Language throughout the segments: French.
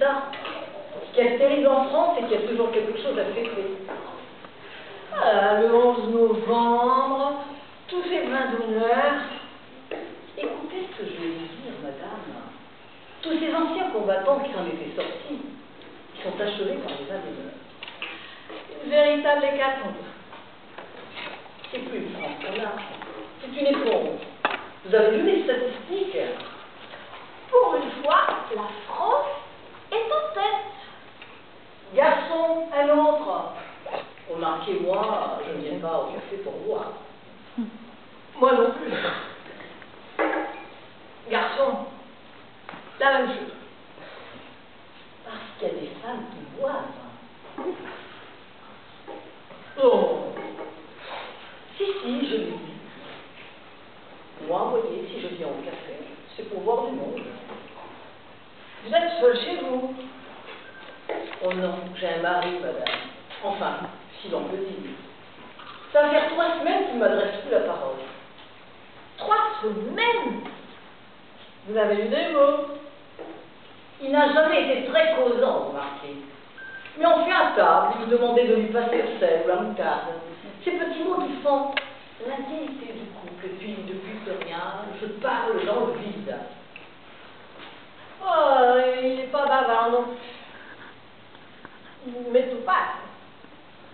ça. Ce qui est terrible en France, c'est qu'il y a toujours quelque chose à fêter. Ah, le 11 novembre, tous ces vins d'honneur. Écoutez ce que je vais vous dire, madame. Tous ces anciens combattants qui s'en étaient sortis, ils sont achevés par les vins d'honneur. Une véritable hécatombe. C'est plus une France qu'on a, c'est une éponge. Vous avez vu les statistiques? Pour une fois, la France est en tête. Garçon, un autre. Remarquez-moi, je ne viens pas au café pour boire. Moi non plus. Garçon, la même chose. Parce qu'il y a des femmes qui boivent. Oh. Si, je l'ai dit. Moi, vous voyez, si je viens au café, c'est pour voir du monde. Vous êtes seul chez vous? Oh non, j'ai un mari, madame. Enfin, si l'on peut dire. Ça va faire 3 semaines qu'il ne m'adresse plus la parole. 3 semaines? Vous avez eu des mots. Il n'a jamais été très causant, remarquez. Mais on fait à table, il me demandait de lui passer le sel ou la moutarde. Ces petits mots qui font l'intimité du couple. Et puis, depuis que rien, je parle dans le vide. Oh, il n'est pas bavard, non. Mais tout passe.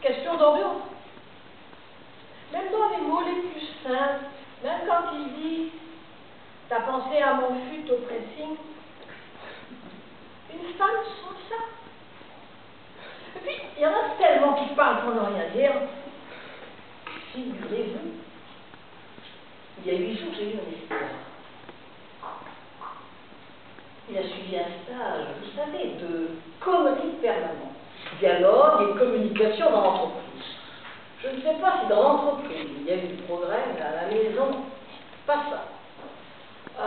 Question d'ambiance. Même dans les mots les plus simples, même quand il dit « T'as pensé à mon fut au pressing », une femme sent ça. Et puis, il y en a tellement qui parlent pour ne rien dire. Figurez-vous, il y a 8 jours, j'ai eu un espoir. Il a suivi un stage, vous savez, de conneries permanentes. Dialogue et communication dans l'entreprise. Je ne sais pas si dans l'entreprise il y a eu du progrès, mais à la maison, pas ça.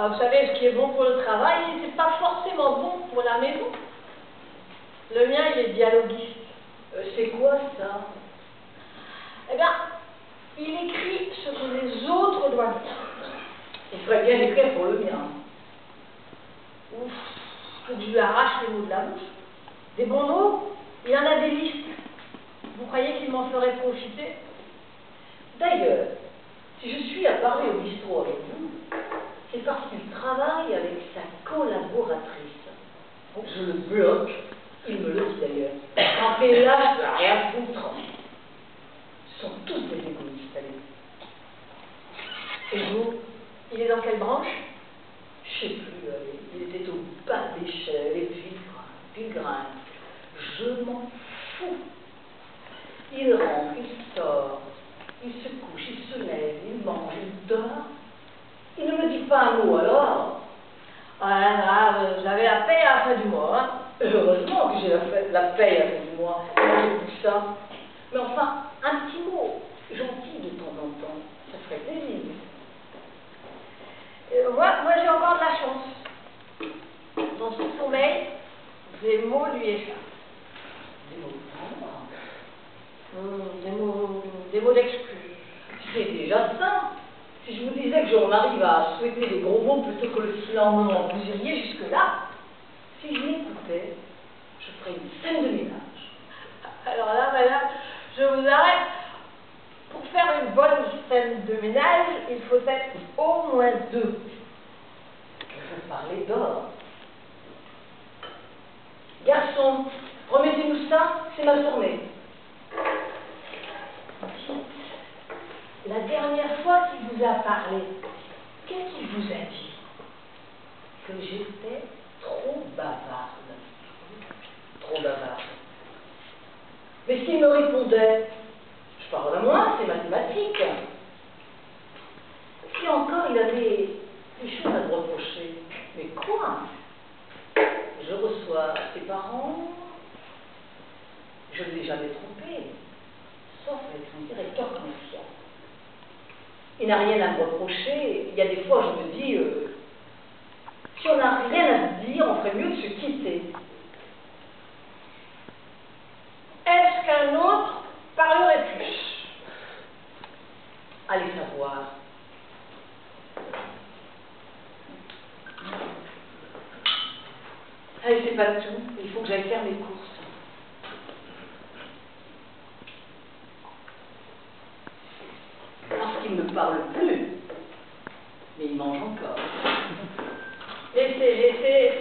Vous savez, ce qui est bon pour le travail, c'est pas forcément bon pour la maison. Le mien, il est dialoguiste. C'est quoi ça? Eh bien, il écrit ce que les autres doivent dire. Il ferait bien écrire pour le mien. Ouf, faut que je lui arrache les mots de la bouche. Des bons mots, il y en a des listes. Vous croyez qu'il m'en ferait profiter? D'ailleurs, si je suis à parler au bistrot avec vous, c'est parce qu'il travaille avec sa collaboratrice. Je le bloque, il me le dit d'ailleurs. En pénage, de rien foutre. Ce sont tous des égoïstes, allez. Et vous, il est dans quelle branche? Je sais plus, il était au bas de l'échelle, et puis il grimpe. Je m'en fous. Il rentre, il sort, il se couche, il se lève, il mange, il dort. Il ne me dit pas un mot alors. J'avais la paye à la fin du mois. Hein. Heureusement que j'ai la paye à la fin du mois. J'ai tout ça. Mais enfin, un petit mot gentil de temps en temps, ça ferait plaisir. Moi j'ai encore de la chance. Dans son sommeil, des mots lui échappent. Des mots tendres. Des mots d'excuse. C'est déjà ça. Si je vous disais que on arrive à souhaiter des gros mots plutôt que le silence, vous iriez jusque-là. Si je l'écoutais, je ferais une scène de ménage. Alors là, madame, je vous arrête. Pour faire une bonne scène de ménage, il faut être au moins 2. Vous parlez d'or. Garçon, remettez-nous ça, c'est ma journée. Dites, la dernière fois qu'il vous a parlé, qu'est-ce qu'il vous a dit? Que j'étais trop bavarde. Trop bavarde. Mais ce qu'il me répondait, je parle à moi, c'est mathématique. Si encore il avait des choses à me reprocher, mais quoi? Je reçois ses parents, je ne l'ai jamais trompé, sauf avec son directeur commercial. Il n'a rien à me reprocher. Il y a des fois, je me dis, si on n'a rien à se dire, on ferait mieux de se quitter. Est-ce qu'un autre parlerait plus? Allez savoir. Allez, c'est pas tout. Il faut que j'aille faire mes courses. Parce qu'il ne me parle plus. Mais il mange encore. Laissez, laissez.